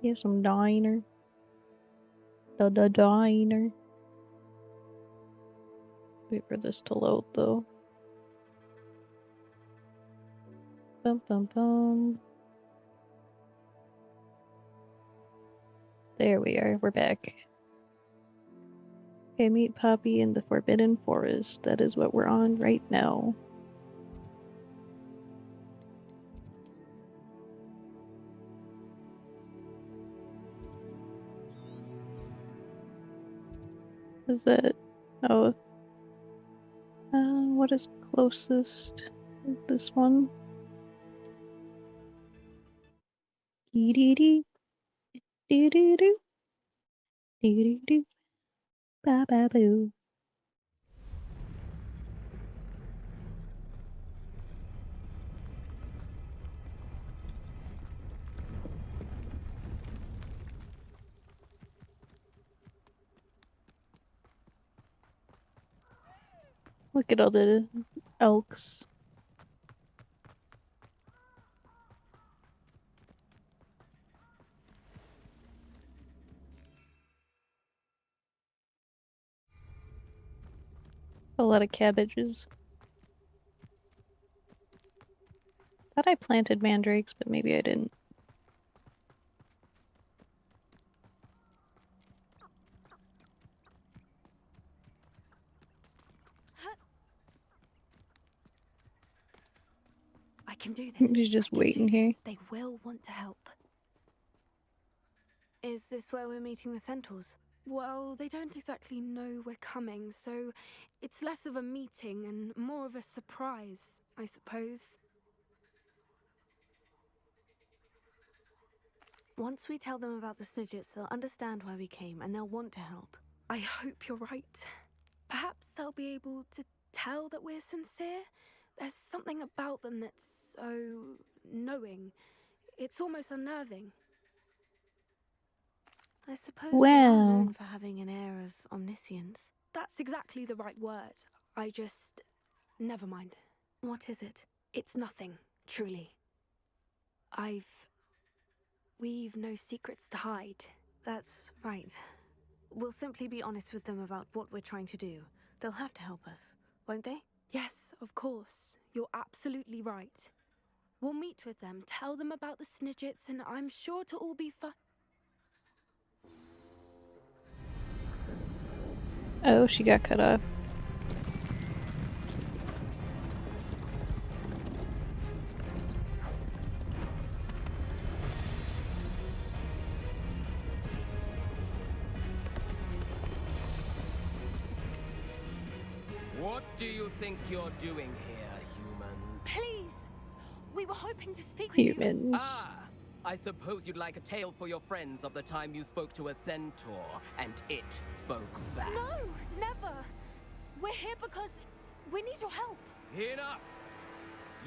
Get some diner. The diner. Wait for this to load though. Bum bum bum. There we are. We're back. Okay, meet Poppy in the Forbidden Forest. That is what we're on right now. Is that? Oh. What is closest? This one? Dee-dee-dee. Dee-dee-doo. Dee-dee-doo. Ba-ba-boo. Look at all the elks. A lot of cabbages. Thought I planted mandrakes, but maybe I didn't. I can do this. He's just waiting here. They will want to help. Is this where we're meeting the centaurs? Well, they don't exactly know we're coming, so it's less of a meeting and more of a surprise, I suppose. Once we tell them about the Snidgets, they'll understand why we came and they'll want to help. I hope you're right. Perhaps they'll be able to tell that we're sincere. There's something about them that's so knowing. It's almost unnerving. I suppose they are known for having an air of omniscience. That's exactly the right word. Never mind. What is it? It's nothing, truly. We've no secrets to hide. That's right. We'll simply be honest with them about what we're trying to do. They'll have to help us, won't they? Yes, of course. You're absolutely right. We'll meet with them, tell them about the Snidgets, and I'm sure it'll all be fun. Oh, she got cut off. What do you think you're doing here, humans? Please! We were hoping to speak with you. Humans. Ah! I suppose you'd like a tale for your friends of the time you spoke to a centaur, and it spoke back. No, never! We're here because we need your help. Enough!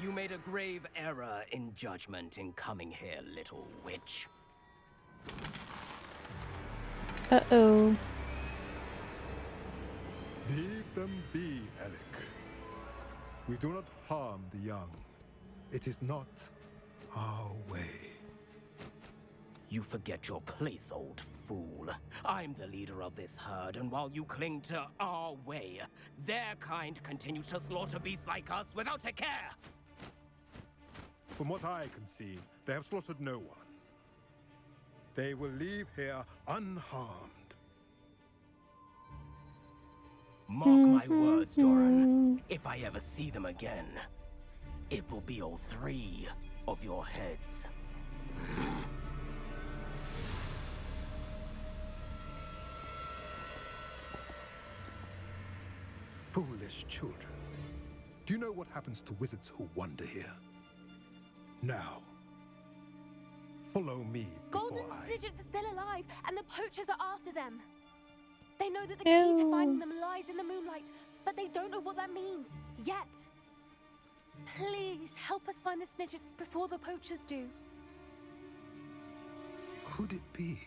You made a grave error in judgment in coming here, little witch. Uh-oh. Leave them be, Alec. We do not harm the young. It is not our way. You forget your place, old fool. I'm the leader of this herd, and while you cling to our way, their kind continue to slaughter beasts like us without a care! From what I can see, they have slaughtered no one. They will leave here unharmed. Mark my words, Doran. If I ever see them again, it will be all 3 of your heads. Foolish children. Do you know what happens to wizards who wander here? Now, follow me before Golden I... Snidgets are still alive, and the poachers are after them. They know that the key to finding them lies in the moonlight, but they don't know what that means, yet. Please, help us find the Snidgets before the poachers do. Could it be?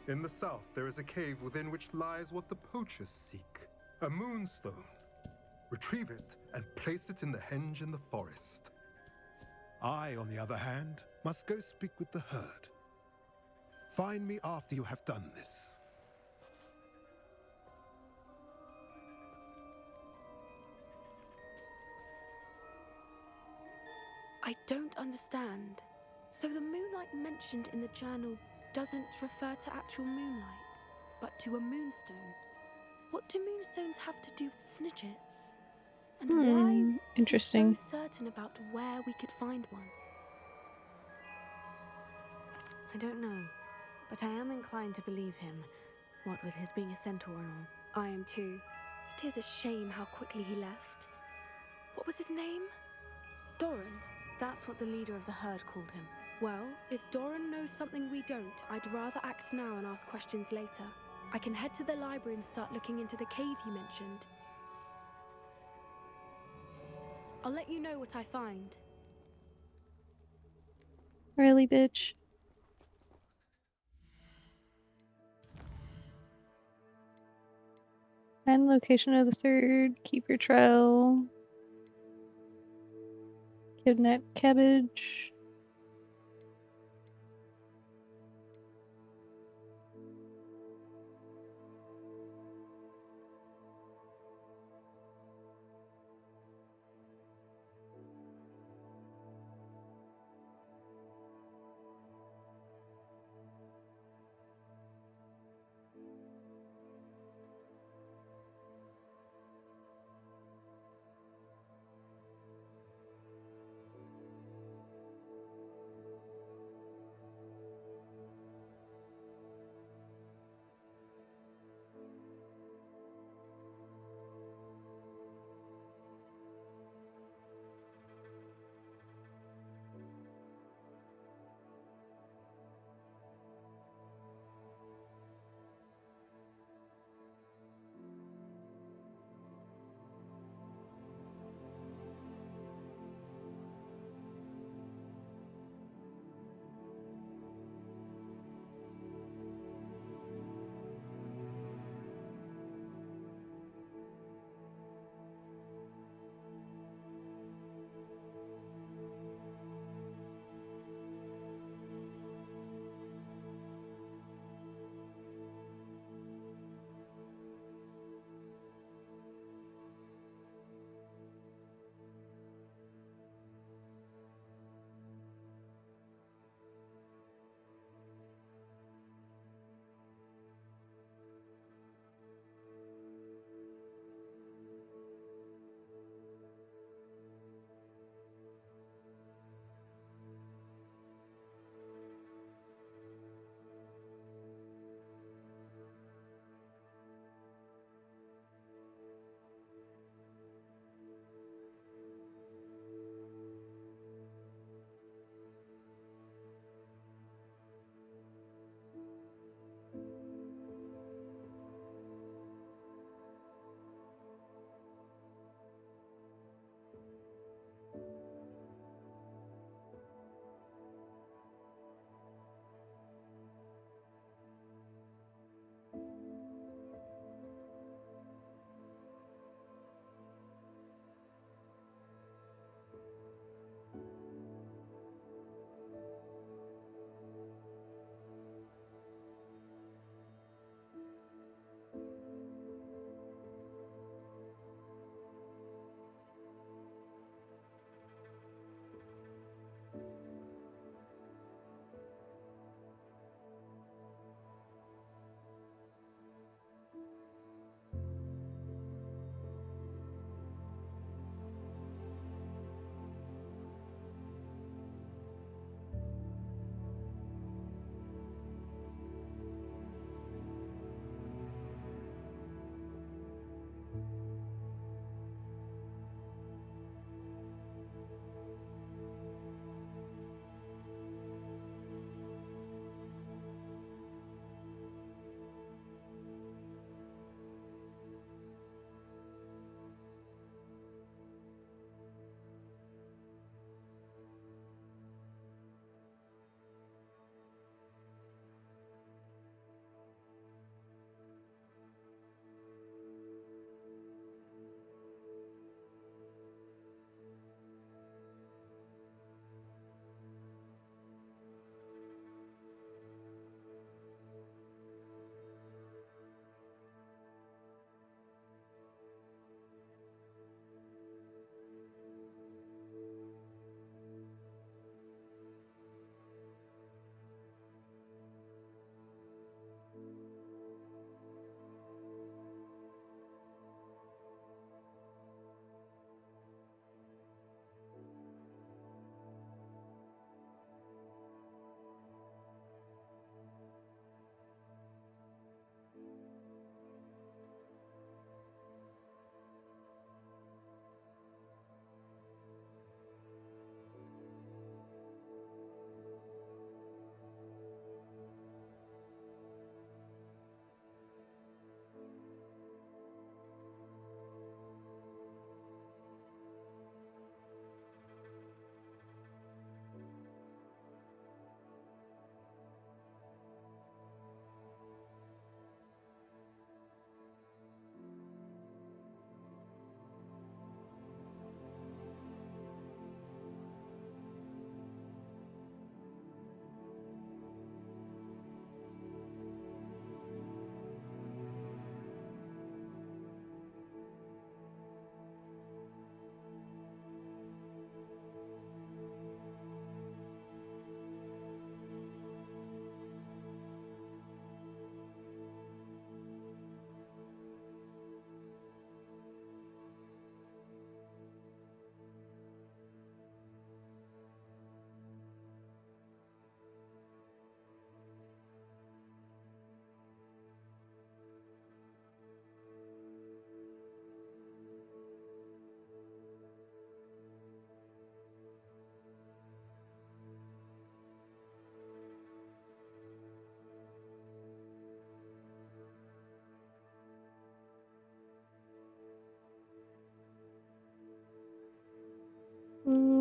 In the south, there is a cave within which lies what the poachers seek. A moonstone. Retrieve it and place it in the henge in the forest. I, on the other hand, must go speak with the herd. Find me after you have done this. I don't understand. So the moonlight mentioned in the journal doesn't refer to actual moonlight, but to a moonstone. What do moonstones have to do with snidgets? And why interesting. is he so certain about where we could find one? I don't know, but I am inclined to believe him, what with his being a centaur and all. I am too. It is a shame how quickly he left. What was his name? Doran? That's what the leader of the herd called him. Well, if Doran knows something we don't, I'd rather act now and ask questions later. I can head to the library and start looking into the cave you mentioned. I'll let you know what I find. Really, bitch? Find the location of the third. Keep your trail. Kidnap cabbage.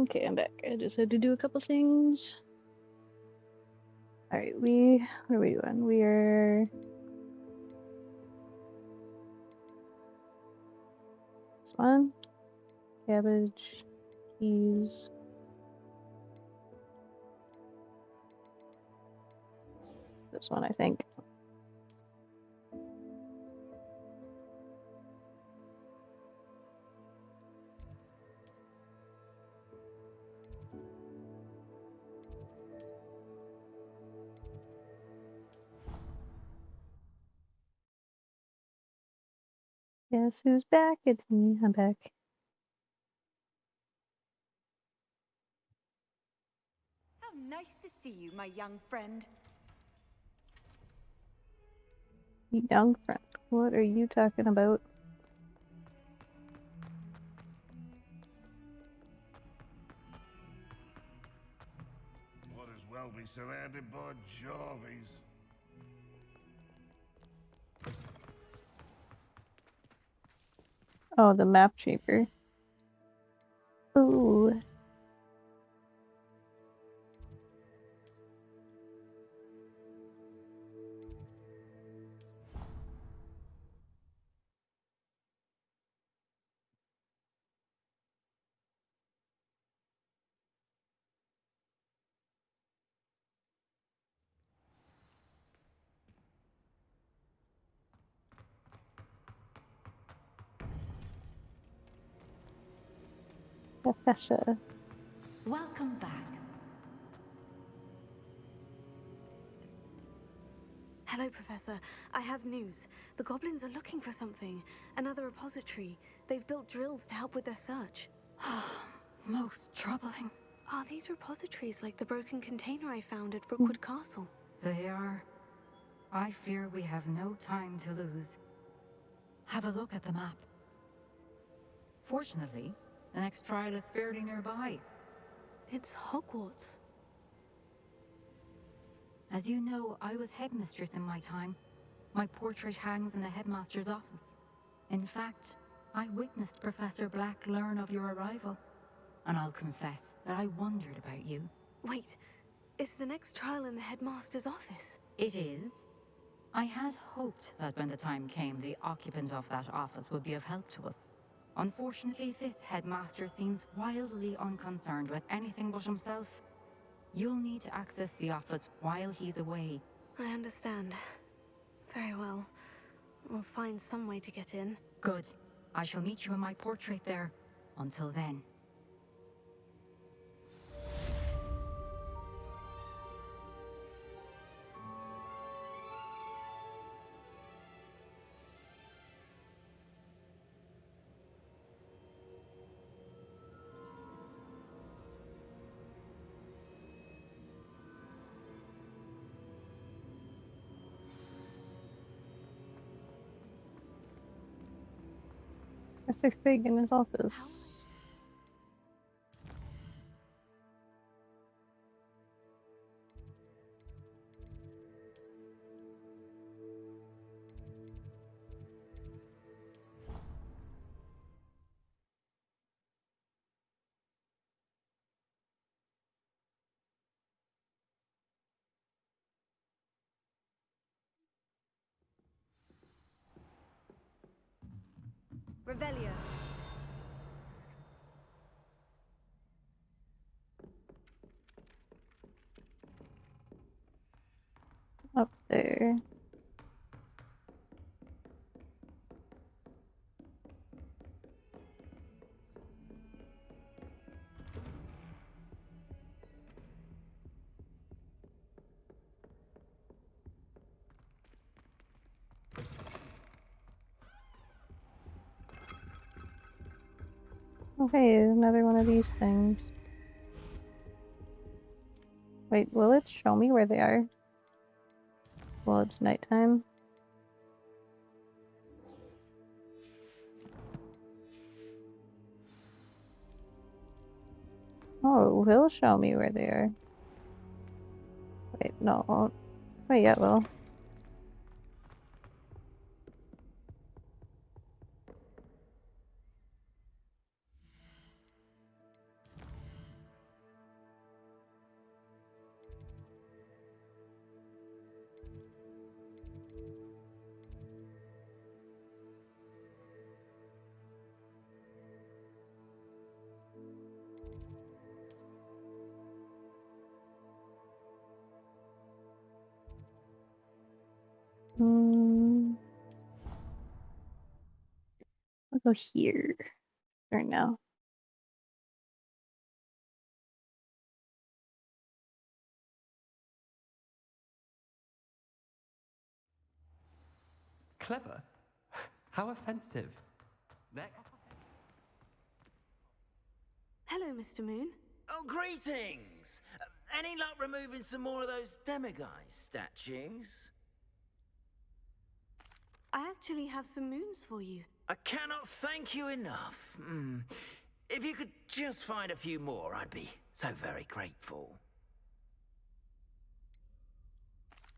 Okay, I'm back. I just had to do a couple things. Alright, what are we doing? We're... This one. Cabbage. Peas. This one, I think. Guess who's back? It's me. I'm back. How nice to see you, my young friend. Young friend. What are you talking about? Might as well be surrounded by Jarvies. Oh, the map shaper. Ooh. Professor. Welcome back. Hello, Professor. I have news. The goblins are looking for something. Another repository. They've built drills to help with their search. Most troubling. Are these repositories like the broken container I found at Rookwood Castle? They are. I fear we have no time to lose. Have a look at the map. Fortunately, the next trial is fairly nearby. It's Hogwarts. As you know, I was headmistress in my time. My portrait hangs in the headmaster's office. In fact, I witnessed Professor Black learn of your arrival. And I'll confess that I wondered about you. Wait, is the next trial in the headmaster's office? It is. I had hoped that when the time came, the occupant of that office would be of help to us. Unfortunately, this headmaster seems wildly unconcerned with anything but himself. You'll need to access the office while he's away. I understand. Very well. We'll find some way to get in. Good. I shall meet you in my portrait there. Until then. Professor Fig in his office. Revelio. Up there. Okay, another one of these things. Wait, will it show me where they are? Well, it's nighttime. Oh, it will show me where they are. Wait, no, it won't. Wait, yeah, it will. I'll go here right now. Clever? How offensive. Next. Hello, Mr. Moon. Oh, greetings! Any luck removing some more of those demiguise statues? I actually have some moons for you. I cannot thank you enough. If you could just find a few more, I'd be so very grateful.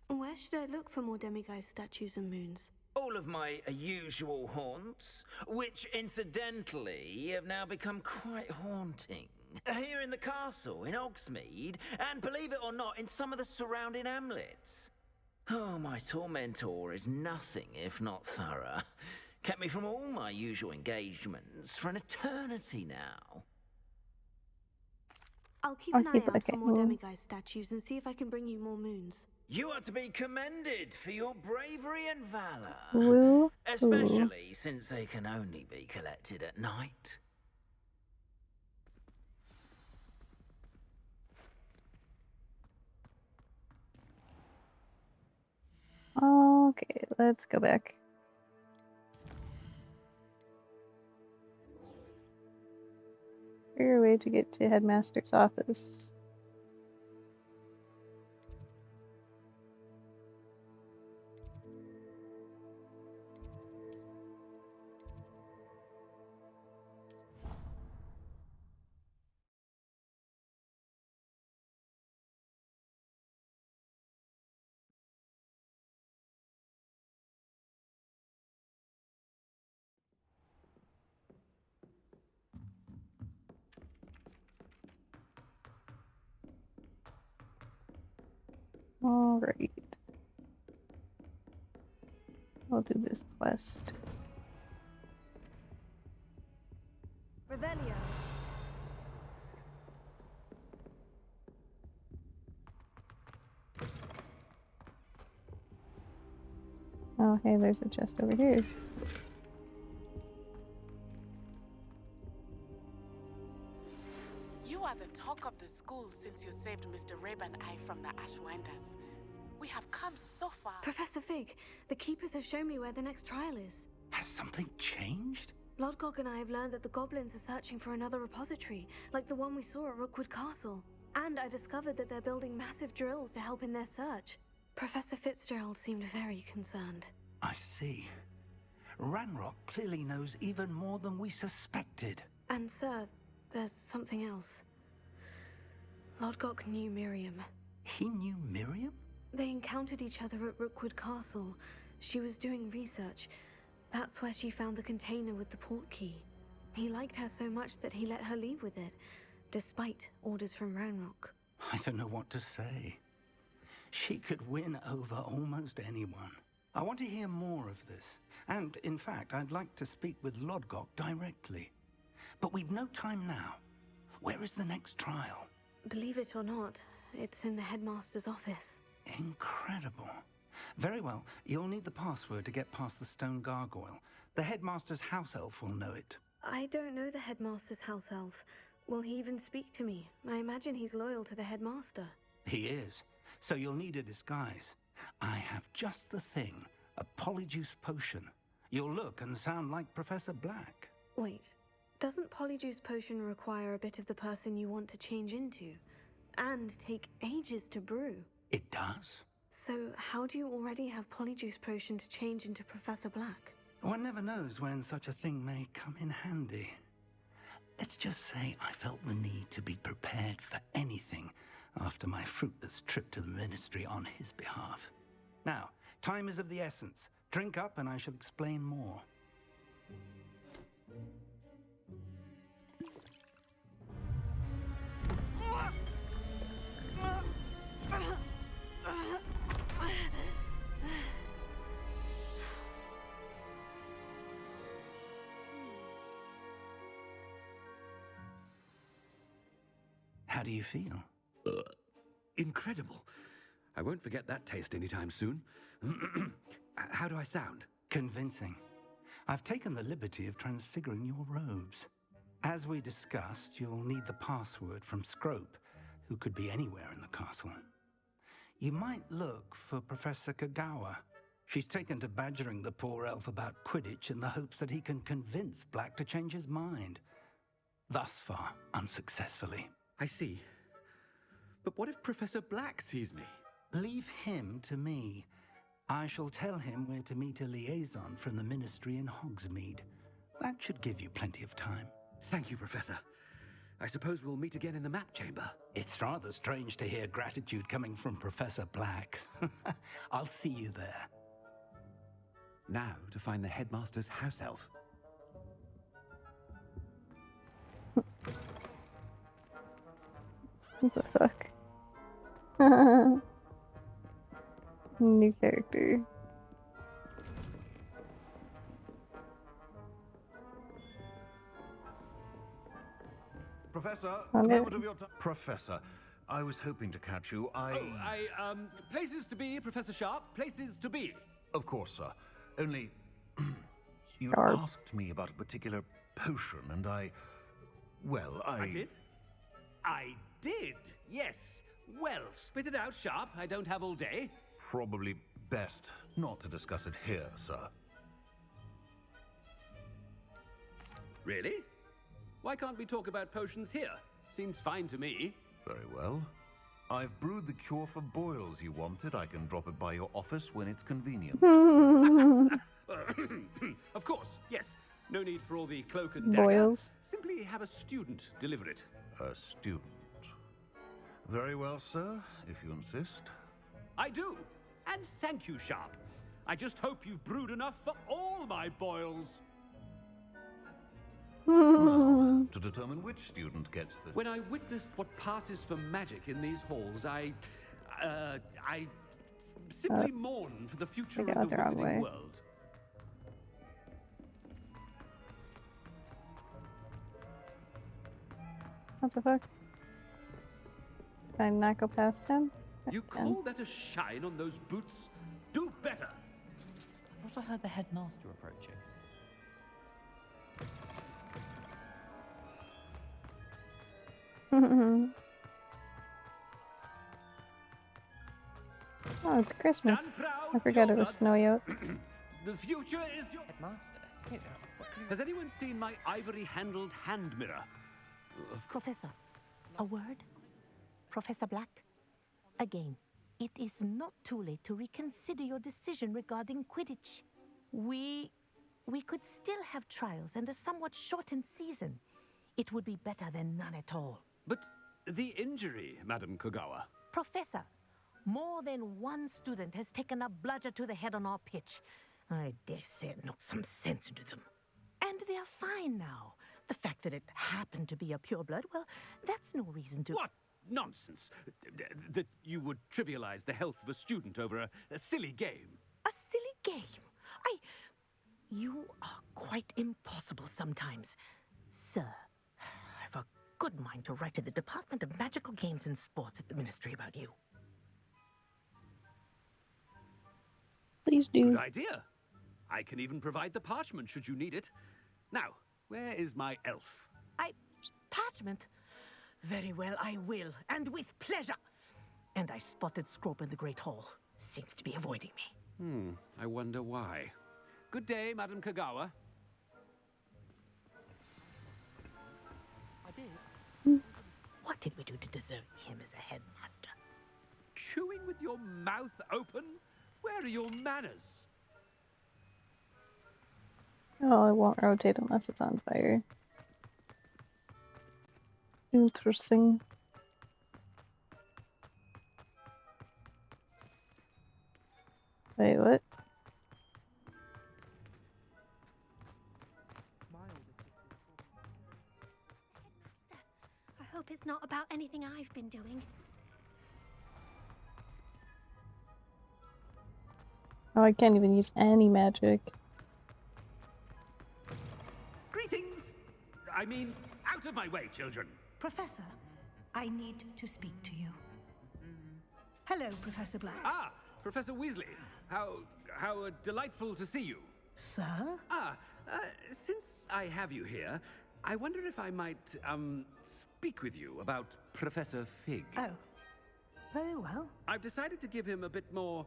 Where should I look for more demiguise statues and moons? All of my usual haunts, which incidentally have now become quite haunting. Here in the castle, in Hogsmeade, and believe it or not, in some of the surrounding hamlets. Oh, my tormentor is nothing if not thorough. Kept me from all my usual engagements for an eternity now. I'll keep an eye out for more demiguise statues and see if I can bring you more moons. You are to be commended for your bravery and valor. Woo. Especially since they can only be collected at night. Okay, let's go back. Figure a way to get to Headmaster's office. Alright. I'll do this quest. Revelio. Oh, hey, there's a chest over here. You are the talk of the school since you saved Mr. Rabe and I from the Ashwinders. We have come so far. Professor Fig, the Keepers have shown me where the next trial is. Has something changed? Lodgok and I have learned that the goblins are searching for another repository, like the one we saw at Rookwood Castle. And I discovered that they're building massive drills to help in their search. Professor Fitzgerald seemed very concerned. I see. Ranrock clearly knows even more than we suspected. And sir, there's something else. Lodgok knew Miriam. He knew Miriam? They encountered each other at Rookwood Castle. She was doing research. That's where she found the container with the port key. He liked her so much that he let her leave with it, despite orders from Ranrock. I don't know what to say. She could win over almost anyone. I want to hear more of this. And, in fact, I'd like to speak with Lodgok directly. But we've no time now. Where is the next trial? Believe it or not, it's in the headmaster's office. Incredible. Very well. You'll need the password to get past the stone gargoyle. The headmaster's house elf will know it. I don't know the headmaster's house elf. Will he even speak to me? I imagine he's loyal to the headmaster. He is. So you'll need a disguise. I have just the thing. A polyjuice potion. You'll look and sound like Professor Black. Wait, doesn't polyjuice potion require a bit of the person you want to change into? And take ages to brew? It does. So how do you already have polyjuice potion to change into Professor Black? One never knows when such a thing may come in handy. Let's just say I felt the need to be prepared for anything after my fruitless trip to the Ministry on his behalf. Now, time is of the essence. Drink up and I shall explain more. How do you feel? Incredible. I won't forget that taste anytime soon. How do I sound? Convincing. I've taken the liberty of transfiguring your robes. As we discussed, you'll need the password from Scrope, who could be anywhere in the castle. You might look for Professor Kagawa. She's taken to badgering the poor elf about Quidditch in the hopes that he can convince Black to change his mind. Thus far, unsuccessfully. I see. But what if Professor Black sees me? Leave him to me. I shall tell him where to meet a liaison from the Ministry in Hogsmeade. That should give you plenty of time. Thank you, Professor. I suppose we'll meet again in the map chamber. It's rather strange to hear gratitude coming from Professor Black. I'll see you there. Now to find the headmaster's house elf. What the fuck? New character. Professor, On a it. moment of your time. Professor, I was hoping to catch you. Places to be, Professor Sharp. Places to be. Of course, sir. Only, you Sharp. asked me about a particular potion, and I did? I did, yes. Well, spit it out, Sharp. I don't have all day. Probably best not to discuss it here, sir. Really? Why can't we talk about potions here? Seems fine to me. Very well. I've brewed the cure for boils you wanted. I can drop it by your office when it's convenient. Of course, yes. No need for all the cloak and dagger. Boils. Simply have a student deliver it. A student. Very well, sir, if you insist. I do. And thank you, Sharp. I just hope you've brewed enough for all my boils. To determine which student gets this. When I witness what passes for magic in these halls, I simply mourn for the future I of got the the wrong way. wizarding world. What the fuck? Can I not go past him? You call that a shine on those boots? Do better! I thought I heard the headmaster approaching. Oh, it's Christmas. Stand proud, I forgot it was Youngnuts. snowy out. The future is your... Headmaster? Has anyone seen my ivory-handled hand mirror? Professor, a word? Professor Black? Again, it is not too late to reconsider your decision regarding Quidditch. We could still have trials and a somewhat shortened season. It would be better than none at all. But the injury, Madam Kogawa. Professor, more than one student has taken a bludger to the head on our pitch. I dare say it knocked some sense into them. And they are fine now. The fact that it happened to be a pureblood, well, that's no reason to... What nonsense! That you would trivialize the health of a student over a silly game. A silly game? You are quite impossible sometimes. Sir, I've a good mind to write to the Department of Magical Games and Sports at the Ministry about you. Please do. Good idea. I can even provide the parchment should you need it. Now, where is my elf? Parchment? Very well, I will, and with pleasure. And I spotted Scrope in the Great Hall. Seems to be avoiding me. I wonder why. Good day, Madam Kagawa. I did. What did we do to deserve him as a headmaster? Chewing with your mouth open? Where are your manners? Oh, it won't rotate unless it's on fire. Interesting. Wait, what? I hope it's not about anything I've been doing. Oh, I can't even use any magic. Greetings! I mean, out of my way, children. Professor, I need to speak to you. Hello, Professor Black. Ah, Professor Weasley. How delightful to see you. Sir? Since I have you here, I wonder if I might, speak with you about Professor Fig. Oh, very well. I've decided to give him a bit more,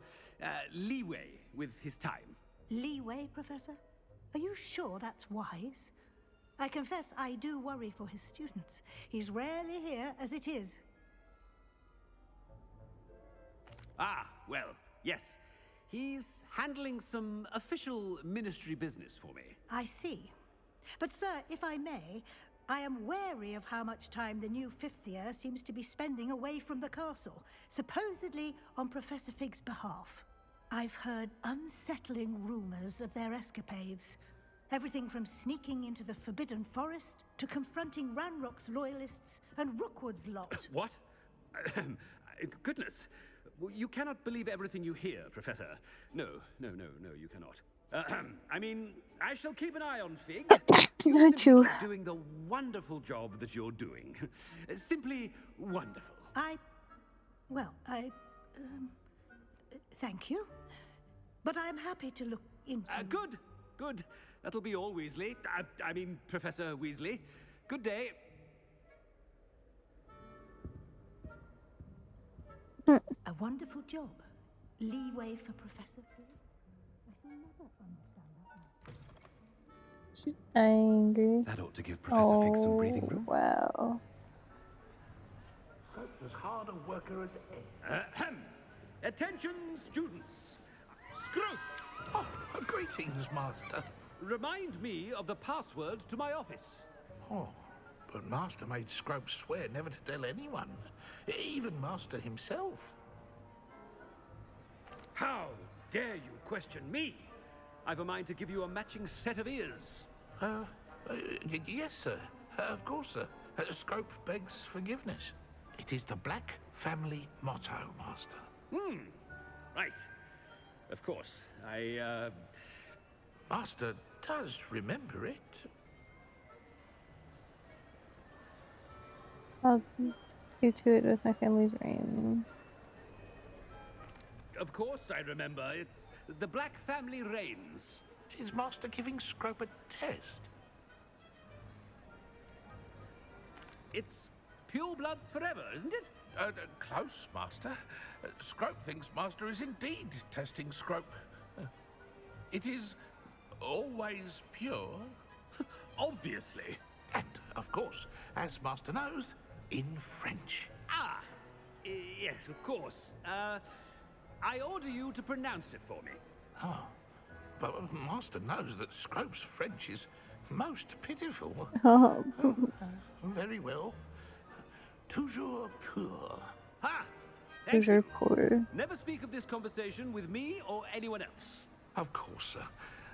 leeway with his time. Leeway, Professor? Are you sure that's wise? I confess I do worry for his students. He's rarely here as it is. Well, yes. He's handling some official ministry business for me. I see. But sir, if I may, I am wary of how much time the new fifth year seems to be spending away from the castle, supposedly on Professor Fig's behalf. I've heard unsettling rumors of their escapades. Everything from sneaking into the Forbidden Forest to confronting Ranrock's loyalists and Rookwood's lot. What? Goodness. You cannot believe everything you hear, Professor. No, you cannot. I mean, I shall keep an eye on Fig. You keep doing the wonderful job that you're doing. Simply wonderful. Thank you. But I'm happy to look into... Good. That'll be all, Weasley. I mean, Professor Weasley. Good day. A wonderful job. Leeway for Professor Fig. I shall never understand that. She's angry. That ought to give Professor Fig some breathing room. Wow. Soap's as hard a worker as ever. Attention, students. Scrope! Oh, greetings, Master. Remind me of the password to my office. Oh, but Master made Scrope swear never to tell anyone, even Master himself. How dare you question me? I've a mind to give you a matching set of ears. Yes, sir. Of course, sir. Scrope begs forgiveness. It is the Black family motto, Master. Right. Of course. Master does remember it. I'll do to it with my family's reign. Of course I remember. It's the Black family reigns. Is Master giving Scrope a test? It's pure bloods forever, isn't it? Close, Master. Scrope thinks Master is indeed testing Scrope. It is always pure. Obviously. And, of course, as Master knows, in French. Yes, of course. I order you to pronounce it for me. Oh, but Master knows that Scrope's French is most pitiful. Very well. Toujours pur. Thank you. Poor. Never speak of this conversation with me or anyone else. Of course, sir.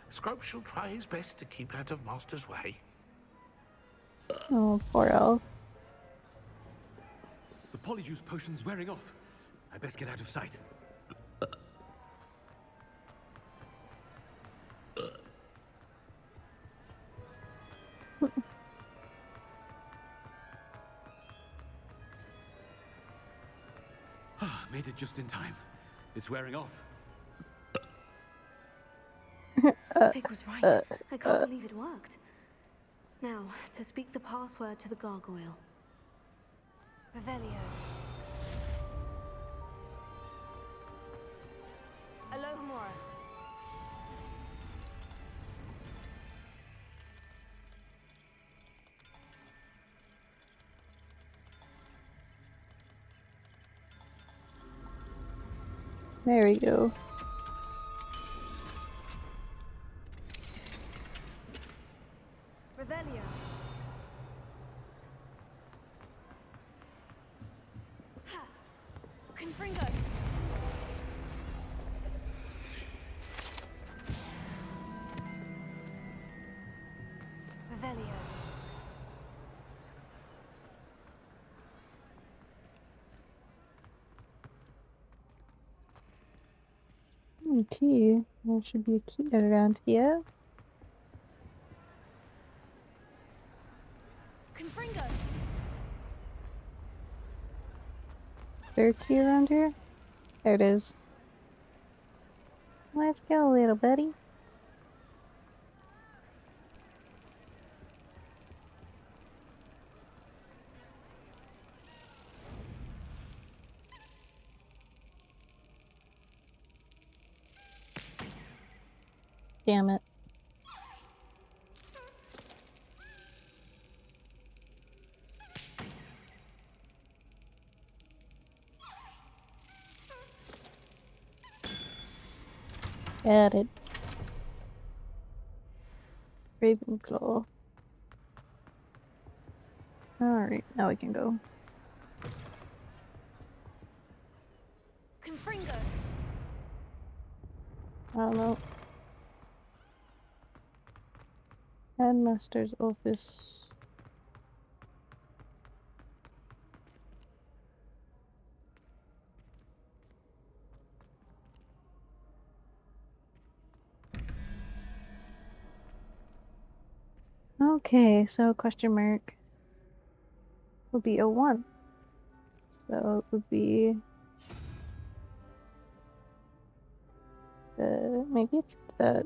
Scrope shall try his best to keep out of Master's way. Oh, poor elf. The Polyjuice potion's wearing off. I best get out of sight. Made it just in time. It's wearing off. Fig was right. I can't believe it worked. Now, to speak the password to the gargoyle. Revelio. Alohomora. There we go. Revelio. Ha! Confringo. Revelio. Key. There should be a key around here. Confringo. Is there a key around here? There it is. Let's go, little buddy. Damn it. Got it. Ravenclaw. Alright, now we can go. Confringo. I don't know. Headmaster's office. Okay, so question mark would be a 1. So it would be the, maybe it's the,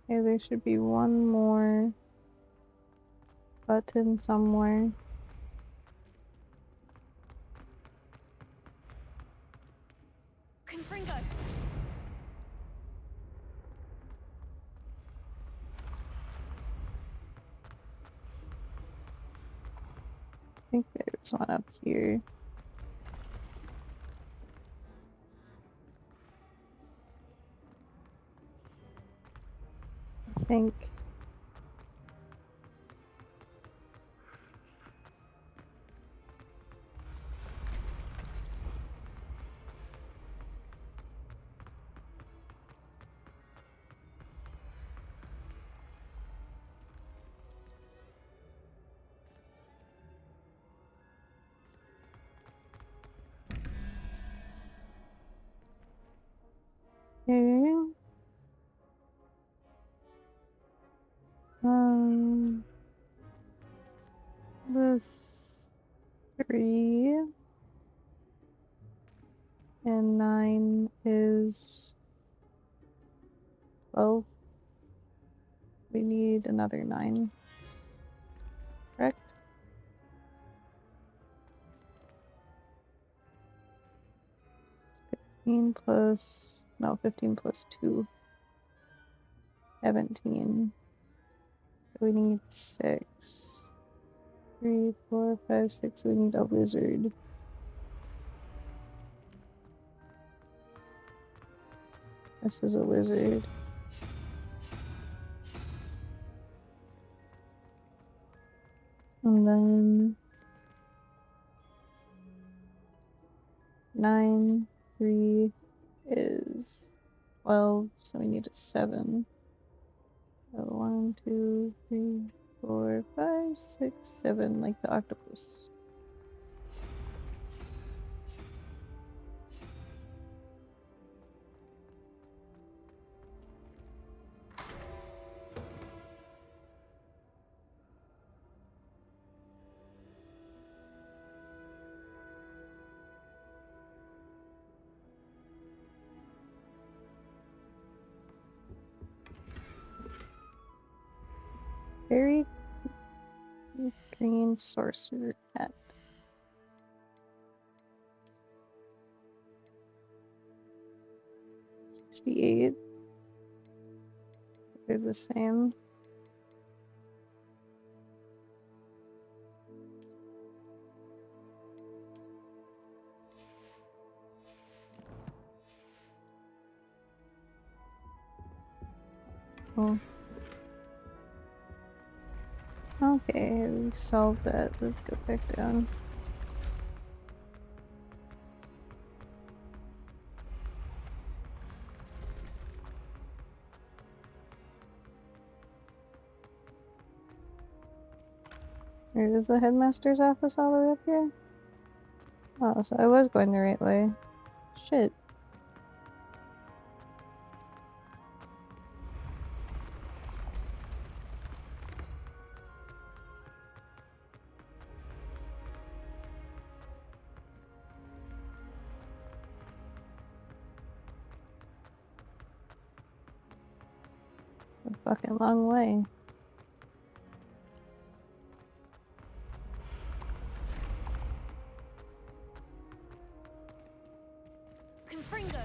okay, there should be one more button somewhere. Confringo. I think there's one up here. I think. Okay. This 3 and 9 is 12. We need another 9. Correct? It's 15 plus, no, 15 plus 2. 17. So we need 6. 3, 4, 5, 6. We need a lizard. This is a lizard. And then 9, 3 is 12, so we need a 7. So 1, 2, 3, 4, 5, 6, 7, like the octopus. Very green sorcerer hat. $68. They're the same. Oh. Okay, we solved that. Let's go back down. Or is the headmaster's office all the way up here? Oh, so I was going the right way. Shit. A fucking long way. Confringo!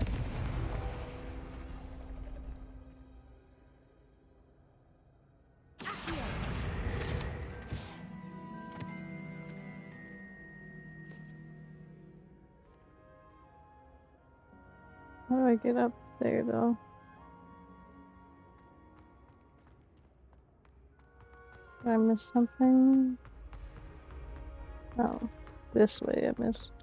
How do I get up there, though? Did I miss something? Oh, this way I missed.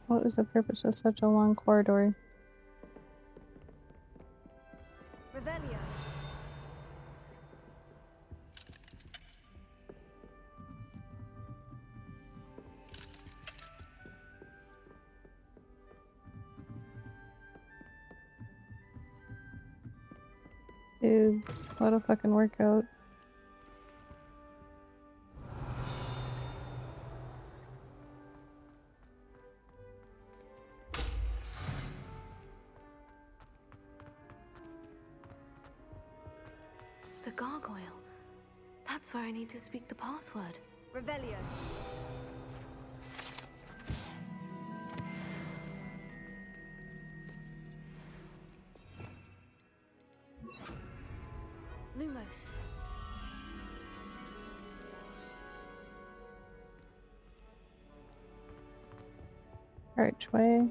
What was the purpose of such a long corridor? Revelio. Dude, what a fucking workout. The gargoyle. That's where I need to speak the password. Revelio. Lumos. Archway.